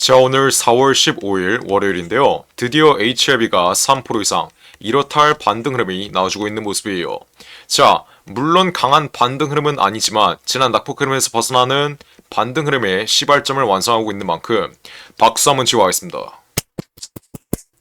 자, 오늘 4월 15일 월요일인데요. 드디어 HLB가 3% 이상 이렇다 할 반등 흐름이 나와주고 있는 모습이에요. 자, 물론 강한 반등 흐름은 아니지만 지난 낙폭 흐름에서 벗어나는 반등 흐름의 시발점을 완성하고 있는 만큼 박수 한번 치고 가겠습니다.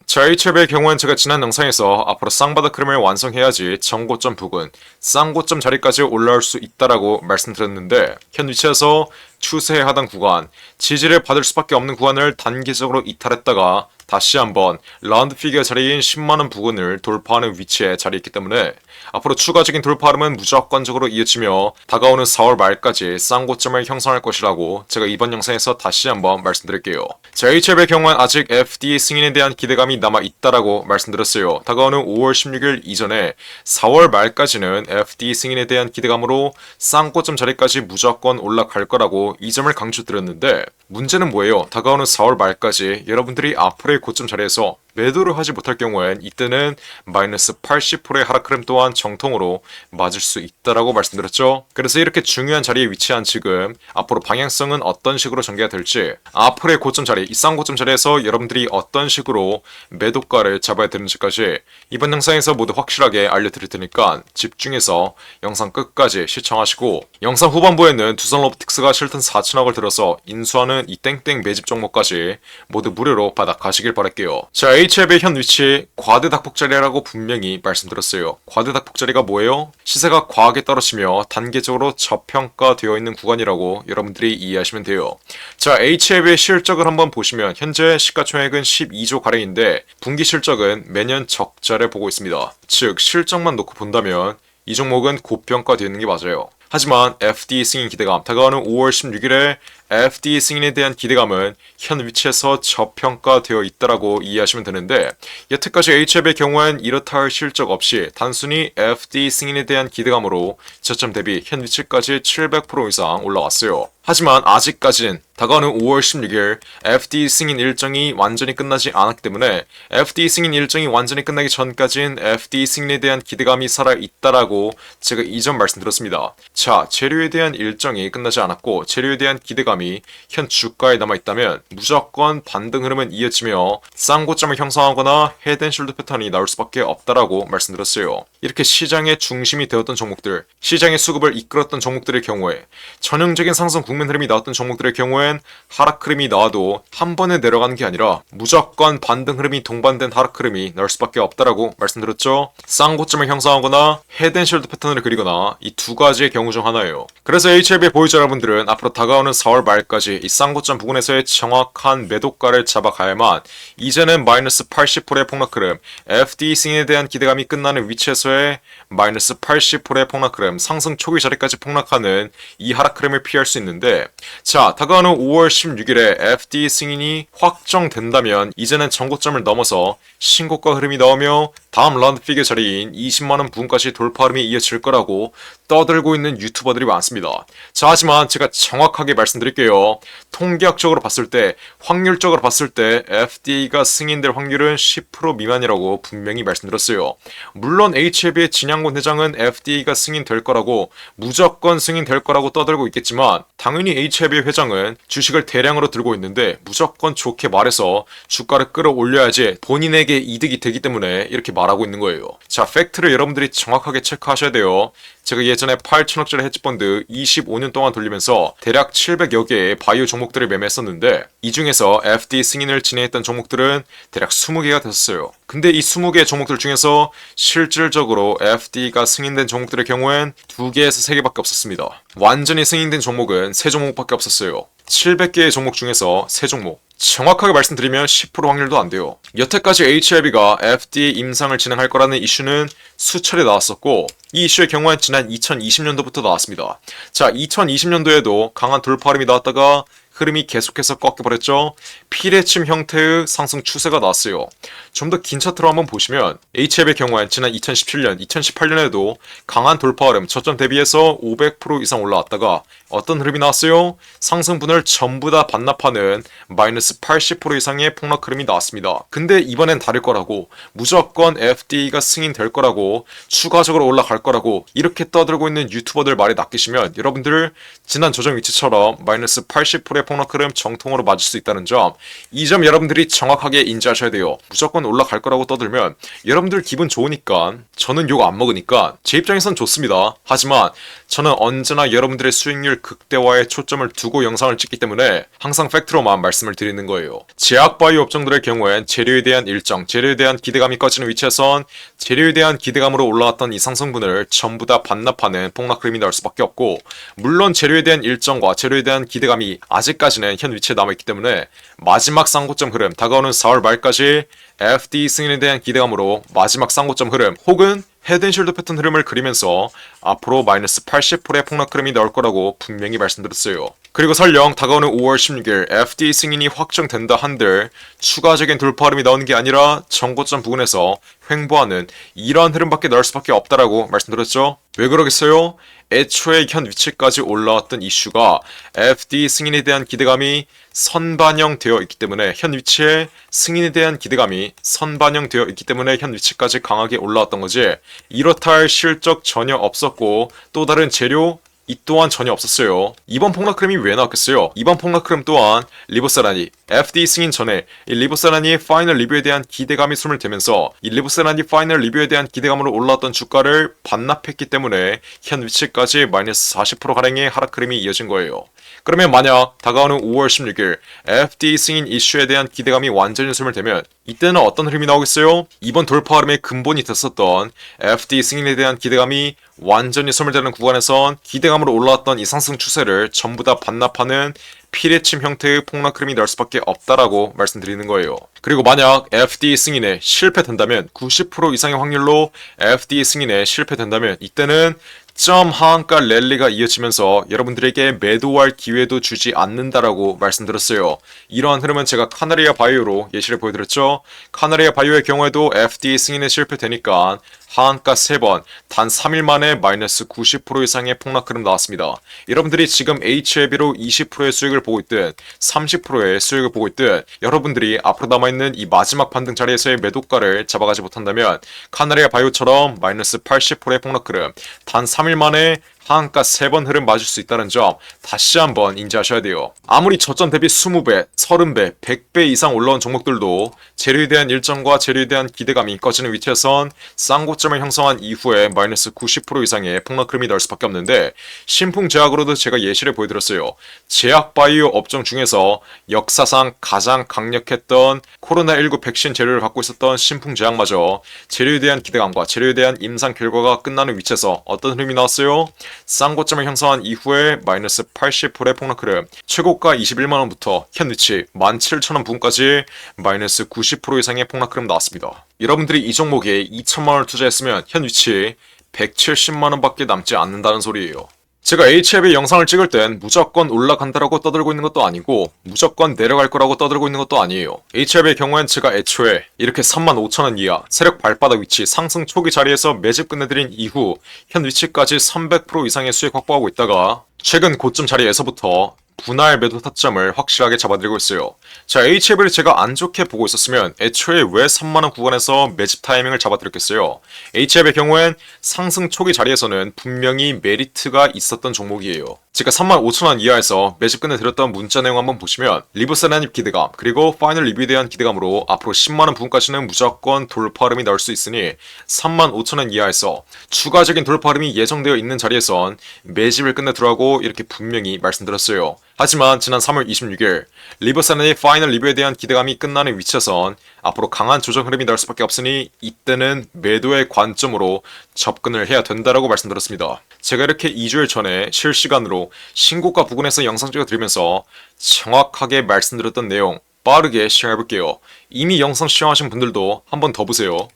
자, HLB의 경우는 제가 지난 영상에서 앞으로 쌍바닥 흐름을 완성해야지 정고점 부근, 쌍고점 자리까지 올라올 수 있다라고 말씀드렸는데 현 위치에서 추세 하단 구간, 지지를 받을 수밖에 없는 구간을 단기적으로 이탈했다가 다시 한번 라운드 피겨 자리인 10만원 부근을 돌파하는 위치에 자리했기 때문에 앞으로 추가적인 돌파 흐름은 무조건적으로 이어지며 다가오는 4월 말까지 쌍고점을 형성할 것이라고 제가 이번 영상에서 다시 한번 말씀드릴게요. 자, HLB의 경우는 아직 FDA 승인에 대한 기대감이 남아있다라고 말씀드렸어요. 다가오는 5월 16일 이전에 4월 말까지는 FDA 승인에 대한 기대감으로 쌍고점 자리까지 무조건 올라갈 거라고 이 점을 강조드렸는데 문제는 뭐예요? 다가오는 4월 말까지 여러분들이 앞으로의 고점 자리에서 매도를 하지 못할 경우엔 이때는 마이너스 80%의 하락 흐름 또한 정통으로 맞을 수 있다라고 말씀드렸죠. 그래서 이렇게 중요한 자리에 위치한 지금 앞으로 방향성은 어떤 식으로 전개가 될지, 앞으로의 고점 자리, 이 쌍고점 자리에서 여러분들이 어떤 식으로 매도가를 잡아야 되는지까지 이번 영상에서 모두 확실하게 알려드릴 테니까 집중해서 영상 끝까지 시청하시고, 영상 후반부에는 두산 로보틱스가 실튼 4천억을 들어서 인수하는 이 땡땡 매집 종목까지 모두 무료로 받아 가시길 바랄게요. 자, HLB의 현 위치 과대 닭폭자리라고 분명히 말씀드렸어요. 과대 닭폭자리가 뭐예요? 시세가 과하게 떨어지며 단계적으로 저평가되어 있는 구간이라고 여러분들이 이해하시면 돼요. 자, HLB의 실적을 한번 보시면 현재 시가총액은 12조 가량인데 분기 실적은 매년 적자를 보고 있습니다. 즉 실적만 놓고 본다면 이 종목은 고평가되어 있는 게 맞아요. 하지만 FDA 승인 기대감, 다가오는 5월 16일에 FDA 승인에 대한 기대감은 현 위치에서 저평가되어 있다라고 이해하시면 되는데, 여태까지 HLB의 경우엔 이렇다 할 실적 없이 단순히 FDA 승인에 대한 기대감으로 저점 대비 현 위치까지 700% 이상 올라왔어요. 하지만 아직까지는 다가오는 5월 16일 FDA 승인 일정이 완전히 끝나지 않았기 때문에 FDA 승인 일정이 완전히 끝나기 전까지는 FDA 승인에 대한 기대감이 살아있다라고 제가 이전 말씀드렸습니다. 자, 재료에 대한 일정이 끝나지 않았고 재료에 대한 기대감이 현 주가에 남아있다면 무조건 반등 흐름은 이어지며 쌍고점을 형성하거나 헤드앤숄더 패턴이 나올 수밖에 없다라고 말씀드렸어요. 이렇게 시장의 중심이 되었던 종목들, 시장의 수급을 이끌었던 종목들의 경우에 전형적인 상승 국면 흐름이 나왔던 종목들의 경우엔 하락 흐름이 나와도 한 번에 내려가는 게 아니라 무조건 반등 흐름이 동반된 하락 흐름이 나올 수밖에 없다라고 말씀드렸죠. 쌍고점을 형성하거나 헤드앤숄더 패턴을 그리거나 이 두 가지의 경우 중 하나예요. 그래서 HLB 보유자 여러분들은 앞으로 다가오는 4월 말까지 이 쌍고점 부근에서의 정확한 매도가를 잡아가야만 이제는 마이너스 80%의 폭락 흐름, FD 승인에 대한 기대감이 끝나는 위치에서의 마이너스 80%의 폭락 흐름, 상승 초기 자리까지 폭락하는 이 하락 흐름을 피할 수 있는데, 자, 다가오는 5월 16일에 FD 승인이 확정된다면 이제는 정고점을 넘어서 신고가 흐름이 나오며 다음 라운드 피겨 자리인 20만원 부근까지 돌파 흐름이 이어질 거라고 떠들고 있는 유튜버들이 많습니다. 자, 하지만 제가 정확하게 말씀드릴게요. 통계학적으로 봤을 때, 확률적으로 봤을 때 FDA가 승인될 확률은 10% 미만이라고 분명히 말씀드렸어요. 물론 HLB의 진양곤 회장은 FDA가 승인될 거라고, 무조건 승인될 거라고 떠들고 있겠지만 당연히 HLB 회장은 주식을 대량으로 들고 있는데 무조건 좋게 말해서 주가를 끌어올려야지 본인에게 이득이 되기 때문에 이렇게 말하고 있는 거예요. 자, 팩트를 여러분들이 정확하게 체크하셔야 돼요. 제가 예전에 8천억짜리 헤지펀드 25년 동안 돌리면서 대략 700여 개의 바이오 종목들을 매매했었는데 이 중에서 FDA 승인을 진행했던 종목들은 대략 20개가 됐었어요. 근데 이 20개의 종목들 중에서 실질적으로 FDA가 승인된 종목들의 경우엔 2개에서 3개밖에 없었습니다. 완전히 승인된 종목은 3종목밖에 없었어요. 700개의 종목 중에서 3종목. 정확하게 말씀드리면 10% 확률도 안 돼요. 여태까지 HLB가 FDA 임상을 진행할 거라는 이슈는 수차례 나왔었고 이 이슈의 경우엔 지난 2020년도부터 나왔습니다. 자, 2020년도에도 강한 돌파 흐름이 나왔다가 흐름이 계속해서 꺾여버렸죠. 피레침 형태의 상승 추세가 나왔어요. 좀 더 긴 차트로 한번 보시면 HF의 경우엔 지난 2017년, 2018년에도 강한 돌파 흐름 저점 대비해서 500% 이상 올라왔다가 어떤 흐름이 나왔어요? 상승분을 전부 다 반납하는 마이너스 80% 이상의 폭락 흐름이 나왔습니다. 근데 이번엔 다를 거라고, 무조건 FDA가 승인될 거라고, 추가적으로 올라갈 거라고 이렇게 떠들고 있는 유튜버들 말에 낚이시면 여러분들 지난 조정 위치처럼 마이너스 80%의 폭락 흐름 정통으로 맞을 수 있다는 점, 이 점 여러분들이 정확하게 인지하셔야 돼요. 무조건 올라갈 거라고 떠들면 여러분들 기분 좋으니까, 저는 욕 안 먹으니까 제 입장에선 좋습니다. 하지만 저는 언제나 여러분들의 수익률 극대화에 초점을 두고 영상을 찍기 때문에 항상 팩트로만 말씀을 드리는 거예요. 제약바이오 업종들의 경우엔 재료에 대한 일정, 재료에 대한 기대감이 꺼지는 위치에선 재료에 대한 기대감으로 올라왔던 이 상승분을 전부 다 반납하는 폭락 흐름이 나올 수밖에 없고, 물론 재료에 대한 일정과 재료에 대한 기대감이 아직까지는 현 위치에 남아있기 때문에 마지막 쌍고점 흐름, 다가오는 4월 말까지 FD 승인에 대한 기대감으로 마지막 쌍고점 흐름 혹은 헤드앤숄더 패턴 흐름을 그리면서 앞으로 마이너스 80%의 폭락 흐름이 나올 거라고 분명히 말씀드렸어요. 그리고 설령 다가오는 5월 16일 FDA 승인이 확정된다 한들 추가적인 돌파 흐름이 나오는 게 아니라 정고점 부근에서 횡보하는 이러한 흐름밖에 나올 수밖에 없다라고 말씀드렸죠. 왜 그러겠어요? 애초에 현 위치까지 올라왔던 이슈가 FDA 승인에 대한 기대감이 선반영되어 있기 때문에, 현 위치에 승인에 대한 기대감이 선반영되어 있기 때문에 현 위치까지 강하게 올라왔던 거지, 이렇다 할 실적 전혀 없었고 또 다른 재료 이 또한 전혀 없었어요. 이번 폭락 흐름이 왜 나왔겠어요? 이번 폭락 흐름 또한 리보세라니 FDA 승인 전에 이 리보세라니 파이널 리뷰에 대한 기대감이 숨을 대면서 이 리보세라니 파이널 리뷰에 대한 기대감으로 올라왔던 주가를 반납했기 때문에 현 위치까지 마이너스 40%가량의 하락 흐름이 이어진 거예요. 그러면 만약 다가오는 5월 16일 FDA 승인 이슈에 대한 기대감이 완전히 숨을 대면 이때는 어떤 흐름이 나오겠어요? 이번 돌파 흐름의 근본이 됐었던 FDA 승인에 대한 기대감이 완전히 숨을 대는 구간에선 기대감으로 올라왔던 이 상승 추세를 전부 다 반납하는 피레침 형태의 폭락 흐름이 날 수밖에 없다라고 말씀드리는 거예요. 그리고 만약 FDA 승인에 실패된다면 90% 이상의 확률로 FDA 승인에 실패된다면 이때는 점 하한가 랠리가 이어지면서 여러분들에게 매도할 기회도 주지 않는다라고 말씀드렸어요. 이러한 흐름은 제가 카나리아 바이오로 예시를 보여드렸죠. 카나리아 바이오의 경우에도 FDA 승인에 실패되니까 하한가 3번, 단 3일 만에 마이너스 90% 이상의 폭락 흐름 나왔습니다. 여러분들이 지금 HLB로 20%의 수익을 보고 있든 30%의 수익을 보고 있든 여러분들이 앞으로 남아있는 이 마지막 반등 자리에서의 매도가를 잡아가지 못한다면 카나리아 바이오처럼 마이너스 80%의 폭락 흐름, 단 3일 만에 하한가 3번 흐름 맞을 수 있다는 점 다시 한번 인지하셔야 돼요. 아무리 저점 대비 20배, 30배, 100배 이상 올라온 종목들도 재료에 대한 일정과 재료에 대한 기대감이 꺼지는 위치에선 쌍고점을 형성한 이후에 마이너스 90% 이상의 폭락 흐름이 나올 수밖에 없는데, 신풍제약으로도 제가 예시를 보여드렸어요. 제약바이오 업종 중에서 역사상 가장 강력했던 코로나19 백신 재료를 갖고 있었던 신풍제약마저 재료에 대한 기대감과 재료에 대한 임상 결과가 끝나는 위치에서 어떤 흐름이 나왔어요? 쌍고점을 형성한 이후에 마이너스 80%의 폭락 흐름, 최고가 21만원부터 현 위치 17,000원 부근까지 마이너스 90% 이상의 폭락 흐름 나왔습니다. 여러분들이 이 종목에 2천만원을 투자했으면 현 위치 170만원밖에 남지 않는다는 소리예요. 제가 HLB 영상을 찍을 땐 무조건 올라간다라고 떠들고 있는 것도 아니고 무조건 내려갈 거라고 떠들고 있는 것도 아니에요. HLB의 경우엔 제가 애초에 이렇게 35,000원 이하 세력 발바닥 위치 상승 초기 자리에서 매집 끝내드린 이후 현 위치까지 300% 이상의 수익 확보하고 있다가 최근 고점 자리에서부터 분할 매도 타점을 확실하게 잡아드리고 있어요. 자, HLB를 제가 안 좋게 보고 있었으면 애초에 왜 3만원 구간에서 매집 타이밍을 잡아드렸겠어요. HLB의 경우엔 상승 초기 자리에서는 분명히 메리트가 있었던 종목이에요. 제가 35,000원 이하에서 매집 끝내드렸던 문자 내용 한번 보시면 리브세라닙 기대감 그리고 파이널 리뷰에 대한 기대감으로 앞으로 10만원 부근까지는 무조건 돌파 흐름이 나올 수 있으니 35,000원 이하에서 추가적인 돌파 흐름이 예정되어 있는 자리에선 매집을 끝내두라고 이렇게 분명히 말씀드렸어요. 하지만 지난 3월 26일 리버사나의 파이널 리뷰에 대한 기대감이 끝나는 위치에선 앞으로 강한 조정 흐름이 나올 수밖에 없으니 이때는 매도의 관점으로 접근을 해야 된다라고 말씀드렸습니다. 제가 이렇게 2주일 전에 실시간으로 신고가 부근에서 영상 찍어드리면서 정확하게 말씀드렸던 내용 빠르게 시청해볼게요. 이미 영상 시청하신 분들도 한번 더 보세요.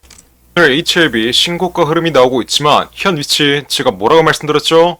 오늘 HLB 신고가 흐름이 나오고 있지만 현 위치 제가 뭐라고 말씀드렸죠?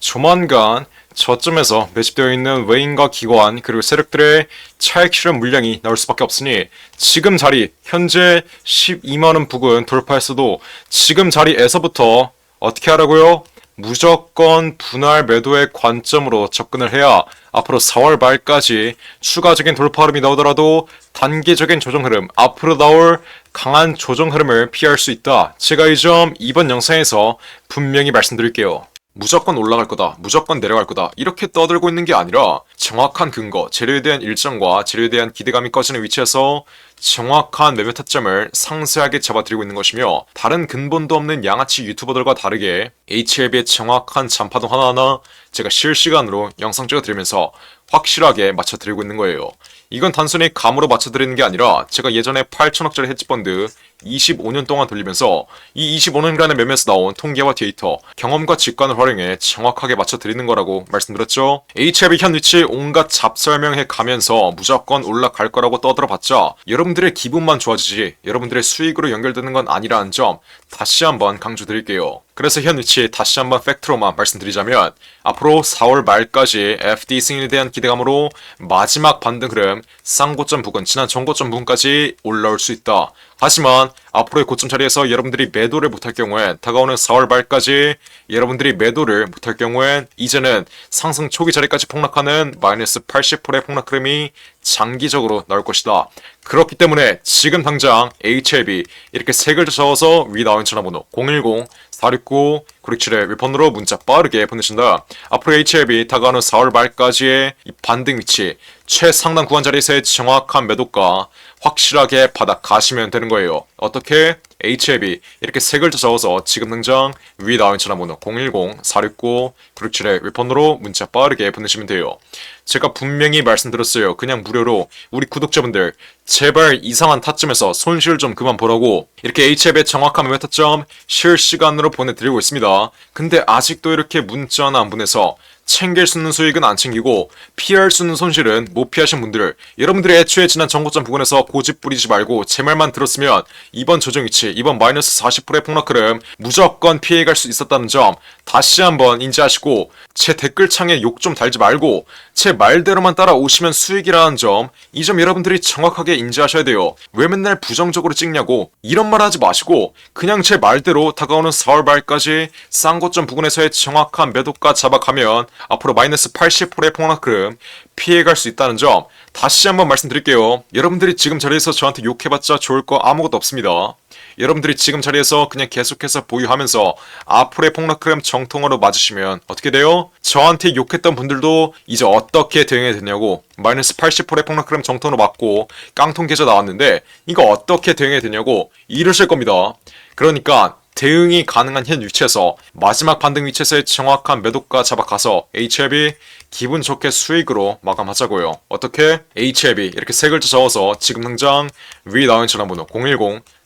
조만간 저점에서 매집되어 있는 외인과 기관 그리고 세력들의 차익 실현 물량이 나올 수밖에 없으니 지금 자리 현재 12만원 부근 돌파했어도 지금 자리에서부터 어떻게 하라고요? 무조건 분할 매도의 관점으로 접근을 해야 앞으로 4월 말까지 추가적인 돌파 흐름이 나오더라도 단기적인 조정 흐름, 앞으로 나올 강한 조정 흐름을 피할 수 있다. 제가 이 점 이번 영상에서 분명히 말씀드릴게요. 무조건 올라갈 거다, 무조건 내려갈 거다 이렇게 떠들고 있는 게 아니라 정확한 근거, 재료에 대한 일정과 재료에 대한 기대감이 꺼지는 위치에서 정확한 매매 타점을 상세하게 잡아드리고 있는 것이며 다른 근본도 없는 양아치 유튜버들과 다르게 HLB의 정확한 잔파동 하나하나 제가 실시간으로 영상 찍어드리면서 확실하게 맞춰드리고 있는 거예요. 이건 단순히 감으로 맞춰드리는 게 아니라 제가 예전에 8천억짜리 헤지펀드 25년 동안 돌리면서 이 25년간의 매매에서 나온 통계와 데이터, 경험과 직관을 활용해 정확하게 맞춰드리는 거라고 말씀드렸죠. HLB 현 위치 온갖 잡설명해 가면서 무조건 올라갈 거라고 떠들어봤자 여러분들의 기분만 좋아지지 여러분들의 수익으로 연결되는 건 아니라는 점 다시 한번 강조드릴게요. 그래서 현 위치 다시 한번 팩트로만 말씀드리자면 앞으로 4월 말까지 FD 승인에 대한 기대감으로 마지막 반등 흐름 쌍고점 부근, 지난 전고점 부근까지 올라올 수 있다. 하지만 앞으로의 고점 자리에서 여러분들이 매도를 못할 경우엔 다가오는 4월 말까지 여러분들이 매도를 못할 경우엔 이제는 상승 초기 자리까지 폭락하는 마이너스 80%의 폭락 흐름이 장기적으로 나올 것이다. 그렇기 때문에 지금 당장 HLB 이렇게 세 글자 적어서 위 나온 전화번호 010-469-967에 웹폰으로 문자 빠르게 보내신다. 앞으로 HLB 다가오는 4월 말까지의 이 반등 위치 최상단 구간 자리에서의 정확한 매도가 확실하게 받아 가시면 되는 거예요. 어떻게? HLB 이렇게 세 글자 적어서 지금 당장 위 나온 전화번호 010-469-967에 웹폰으로 문자 빠르게 보내시면 돼요. 제가 분명히 말씀드렸어요. 그냥 무료로 우리 구독자분들 제발 이상한 타점에서 손실 좀 그만 보라고 이렇게 HLB의 정확한 매매 타점 실시간으로 보내드리고 있습니다. 근데 아직도 이렇게 문자나 안 보내서 챙길 수 있는 수익은 안 챙기고 피할 수 있는 손실은 못 피하신 분들, 여러분들이 애초에 지난 전고점 부근에서 고집 부리지 말고 제 말만 들었으면 이번 조정 위치, 이번 마이너스 40%의 폭락 흐름 무조건 피해갈 수 있었다는 점 다시 한번 인지하시고 제 댓글창에 욕 좀 달지 말고 제 말대로만 따라오시면 수익이라는 점, 이 점 여러분들이 정확하게 인지하셔야 돼요. 왜 맨날 부정적으로 찍냐고 이런 말 하지 마시고 그냥 제 말대로 다가오는 4월 말까지 쌍고점 부근에서의 정확한 매도가 잡아가면 앞으로 마이너스 80%의 폭락 흐름 피해갈 수 있다는 점 다시 한번 말씀드릴게요. 여러분들이 지금 자리에서 저한테 욕해봤자 좋을 거 아무것도 없습니다. 여러분들이 지금 자리에서 그냥 계속해서 보유하면서 앞으로의 폭락 흐름 정통으로 맞으시면 어떻게 돼요? 저한테 욕했던 분들도 이제 어떻게 대응해야 되냐고 마이너스 80%의 폭락 흐름 정통으로 맞고 깡통 계좌 나왔는데 이거 어떻게 대응해야 되냐고 이러실 겁니다. 그러니까 대응이 가능한 현 위치에서 마지막 반등 위치에서의 정확한 매도가 잡아가서 HLB 기분 좋게 수익으로 마감하자고요. 어떻게? HLB 이렇게 세 글자 적어서 지금 당장 위 나온 전화번호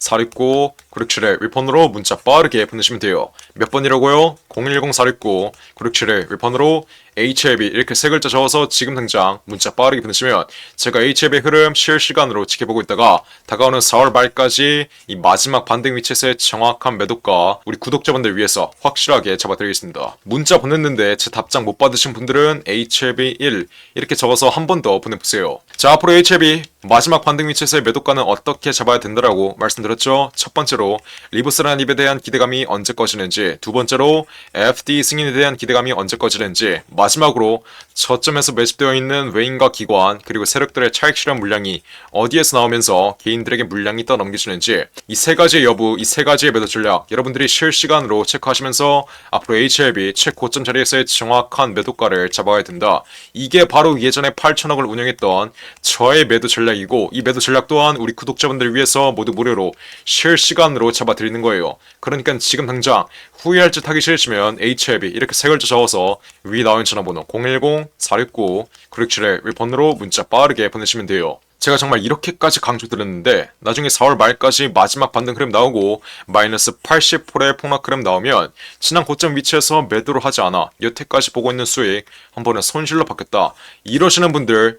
010-469-967에 웹폰으로 문자 빠르게 보내시면 돼요. 몇 번이라고요? 010-469-967에 웹폰으로 HLB 이렇게 세 글자 적어서 지금 당장 문자 빠르게 보내시면 제가 HLB 흐름 실시간으로 지켜보고 있다가 다가오는 4월 말까지 이 마지막 반등 위치에서의 정확한 매도가 우리 구독자분들 위해서 확실하게 잡아드리겠습니다. 문자 보냈는데 제 답장 못 받으신 분들은 HLB 1 이렇게 적어서 한 번 더 보내보세요. 자, 앞으로 HLB 마지막 반등 위치에서의 매도가는 어떻게 잡아야 된다라고 말씀드렸죠. 첫 번째로 리버스라는 립에 대한 기대감이 언제 꺼지는지, 두 번째로 FD 승인에 대한 기대감이 언제 꺼지는지, 마지막으로 저점에서 매집되어 있는 외인과 기관 그리고 세력들의 차익 실현 물량이 어디에서 나오면서 개인들에게 물량이 떠넘겨지는지 이 세 가지의 여부, 이 세 가지의 매도 전략 여러분들이 실시간으로 체크하시면서 앞으로 HLB 최고점 자리에서의 정확한 매도가를 잡아야 된다. 이게 바로 예전에 8천억을 운영했던 저의 매도 전략이고 이 매도 전략 또한 우리 구독자분들 위해서 모두 무료로 실시간으로 잡아드리는 거예요. 그러니까 지금 당장 후회할 짓 하기 싫으시면 HLB 이렇게 세 글자 적어서 위 나온 전화번호 010-469-967에 웹폰으로 문자 빠르게 보내시면 돼요. 제가 정말 이렇게까지 강조드렸는데 나중에 4월 말까지 마지막 반등 흐름 나오고 마이너스 80%의 폭락 흐름 나오면 지난 고점 위치에서 매도를 하지 않아 여태까지 보고 있는 수익 한 번에 손실로 바뀌었다. 이러시는 분들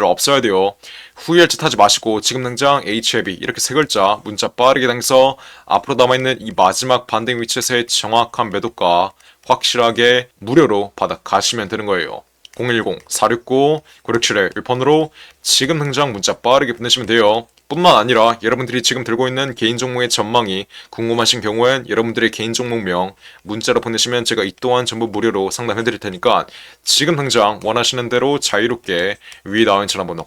없어야 돼요. 후회할 짓 하지 마시고 지금 당장 HLB 이렇게 세 글자 문자 빠르게 당겨서 앞으로 남아있는 이 마지막 반등 위치에서의 정확한 매도가 확실하게 무료로 받아 가시면 되는 거예요. 010-469-9671번으로 지금 당장 문자 빠르게 보내시면 돼요. 뿐만 아니라 여러분들이 지금 들고 있는 개인 종목의 전망이 궁금하신 경우엔 여러분들의 개인 종목명 문자로 보내시면 제가 이 또한 전부 무료로 상담해 드릴 테니까 지금 당장 원하시는 대로 자유롭게 위에 나와 있는 전화번호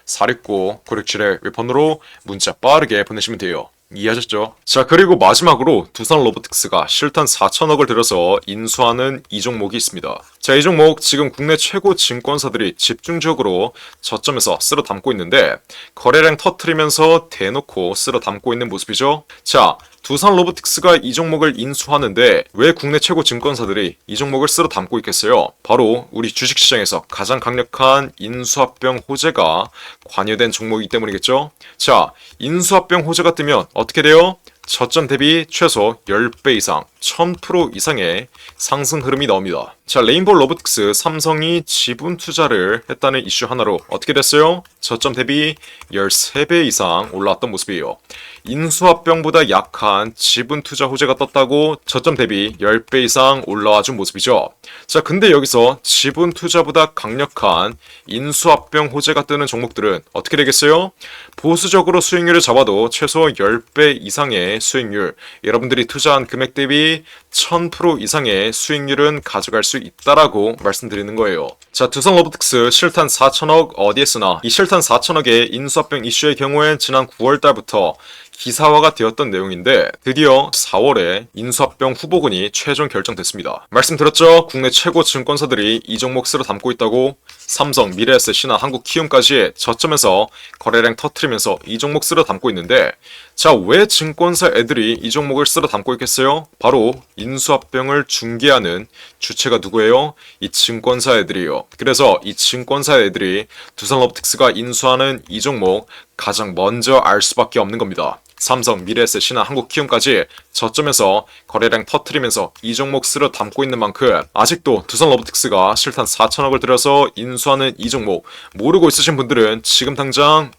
010-469-9671번으로 문자 빠르게 보내시면 돼요. 이해하셨죠? 자, 그리고 마지막으로 두산 로보틱스가 실탄 4천억을 들여서 인수하는 이 종목이 있습니다. 자, 이 종목 지금 국내 최고 증권사들이 집중적으로 저점에서 쓸어 담고 있는데 거래량 터트리면서 대놓고 쓸어 담고 있는 모습이죠. 자, 두산 로보틱스가 이 종목을 인수하는데 왜 국내 최고 증권사들이 이 종목을 쓸어 담고 있겠어요? 바로 우리 주식시장에서 가장 강력한 인수합병 호재가 관여된 종목이기 때문이겠죠. 자, 인수합병 호재가 뜨면 어떻게 돼요? 저점 대비 최소 10배 이상, 1000% 이상의 상승 흐름이 나옵니다. 자, 레인보우 로보틱스, 삼성이 지분 투자를 했다는 이슈 하나로 어떻게 됐어요? 저점 대비 13배 이상 올라왔던 모습이에요. 인수합병보다 약한 지분 투자 호재가 떴다고 저점 대비 10배 이상 올라와 준 모습이죠. 자, 근데 여기서 지분 투자보다 강력한 인수합병 호재가 뜨는 종목들은 어떻게 되겠어요? 보수적으로 수익률을 잡아도 최소 10배 이상의 수익률, 여러분들이 투자한 금액 대비 1000% 이상의 수익률은 가져갈 수 있다라고 말씀드리는 거예요. 자, 두산 로보틱스 실탄 4천억 어디에 쓰나? 이 실탄 4천억의 인수합병 이슈의 경우엔 지난 9월 달부터 기사화가 되었던 내용인데 드디어 4월에 인수합병 후보군이 최종 결정됐습니다. 말씀드렸죠? 국내 최고 증권사들이 이 종목 쓸어 담고 있다고. 삼성, 미래에셋, 신한, 한국키움까지 저점에서 거래량 터트리면서 이 종목 쓸어 담고 있는데 자, 왜 증권사 애들이 이 종목을 쓸어 담고 있겠어요? 바로 인수합병을 중개하는 주체가 누구예요? 이 증권사 애들이에요. 그래서 이 증권사 애들이 두산 로보틱스가 인수하는 이 종목 가장 먼저 알 수밖에 없는 겁니다. 삼성, 미래에셋, 신한, 한국키움까지 저점에서 거래량 터트리면서 이 종목 쓸어 담고 있는 만큼 아직도 두산 로보틱스가 실탄 4천억을 들여서 인수하는 이 종목 모르고 있으신 분들은 지금 당장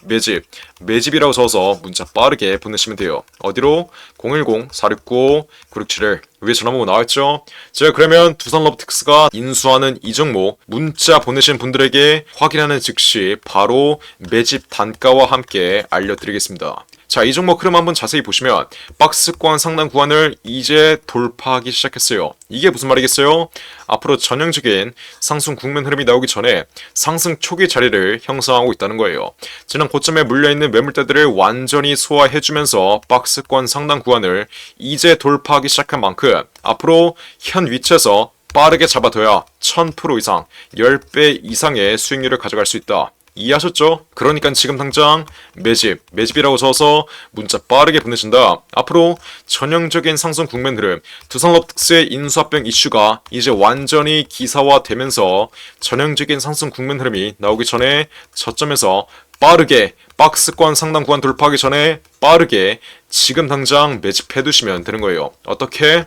매집이라고 적어서 문자 빠르게 보내시면 돼요. 어디로? 010-469-9671 위에 전화번호 나와있죠? 제가 그러면 두산 로보틱스가 인수하는 이 종목 문자 보내신 분들에게 확인하는 즉시 바로 매집 단가와 함께 알려드리겠습니다. 자, 이 종목 흐름 한번 자세히 보시면 박스권 상단 구간을 이제 돌파하기 시작했어요. 이게 무슨 말이겠어요? 앞으로 전형적인 상승 국면 흐름이 나오기 전에 상승 초기 자리를 형성하고 있다는 거예요. 지난 고점에 물려있는 매물대들을 완전히 소화해주면서 박스권 상단 구간을 이제 돌파하기 시작한 만큼 앞으로 현 위치에서 빠르게 잡아둬야 1000% 이상, 10배 이상의 수익률을 가져갈 수 있다. 이해하셨죠? 그러니까 지금 당장 매집이라고 적어서 문자 빠르게 보내신다. 앞으로 전형적인 상승 국면 흐름, 두산 로보틱스의 인수합병 이슈가 이제 완전히 기사화되면서 전형적인 상승 국면 흐름이 나오기 전에 저점에서 빠르게 박스권 상단 구간 돌파하기 전에 빠르게 지금 당장 매집해 두시면 되는 거예요. 어떻게?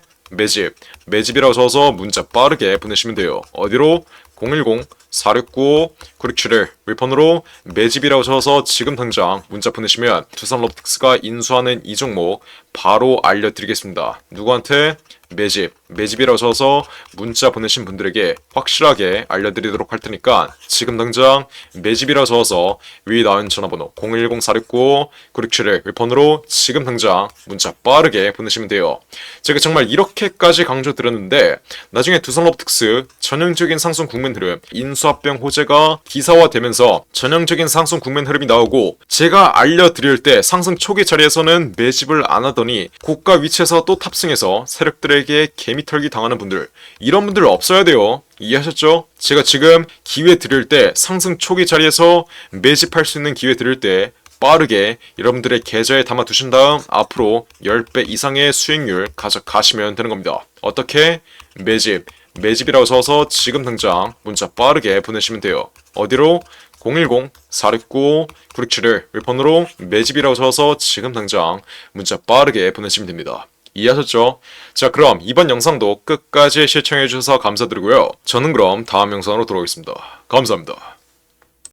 매집이라고 적어서 문자 빠르게 보내시면 돼요. 어디로? 010-469-9671 윌폰으로 매집이라고 적어서 지금 당장 문자 보내시면 두산 로보틱스가 인수하는 이 종목 바로 알려드리겠습니다. 누구한테? 매집이라고 적어서 문자 보내신 분들에게 확실하게 알려드리도록 할 테니까 지금 당장 매집이라고 적어서 위에 나온 전화번호 010-469-9671 윌폰으로 지금 당장 문자 빠르게 보내시면 돼요. 제가 정말 이렇게까지 강조드렸는데 나중에 두산 로보틱스 전형적인 상승 국면 흐름, 인수합병 호재가 기사화되면서 전형적인 상승 국면 흐름이 나오고 제가 알려드릴 때 상승 초기 자리에서는 매집을 안 하더니 고가 위치에서 또 탑승해서 세력들에게 개미털기 당하는 분들, 이런 분들 없어야 돼요. 이해하셨죠? 제가 지금 기회 드릴 때 상승 초기 자리에서 매집할 수 있는 기회 드릴 때 빠르게 여러분들의 계좌에 담아 두신 다음 앞으로 10배 이상의 수익률 가져가시면 되는 겁니다. 어떻게? 매집이라고 적어서 지금 당장 문자 빠르게 보내시면 돼요. 어디로? 010-469-9671 윌폰으로 매집이라고 적어서 지금 당장 문자 빠르게 보내시면 됩니다. 이해하셨죠? 자, 그럼 이번 영상도 끝까지 시청해주셔서 감사드리고요. 저는 그럼 다음 영상으로 돌아오겠습니다. 감사합니다.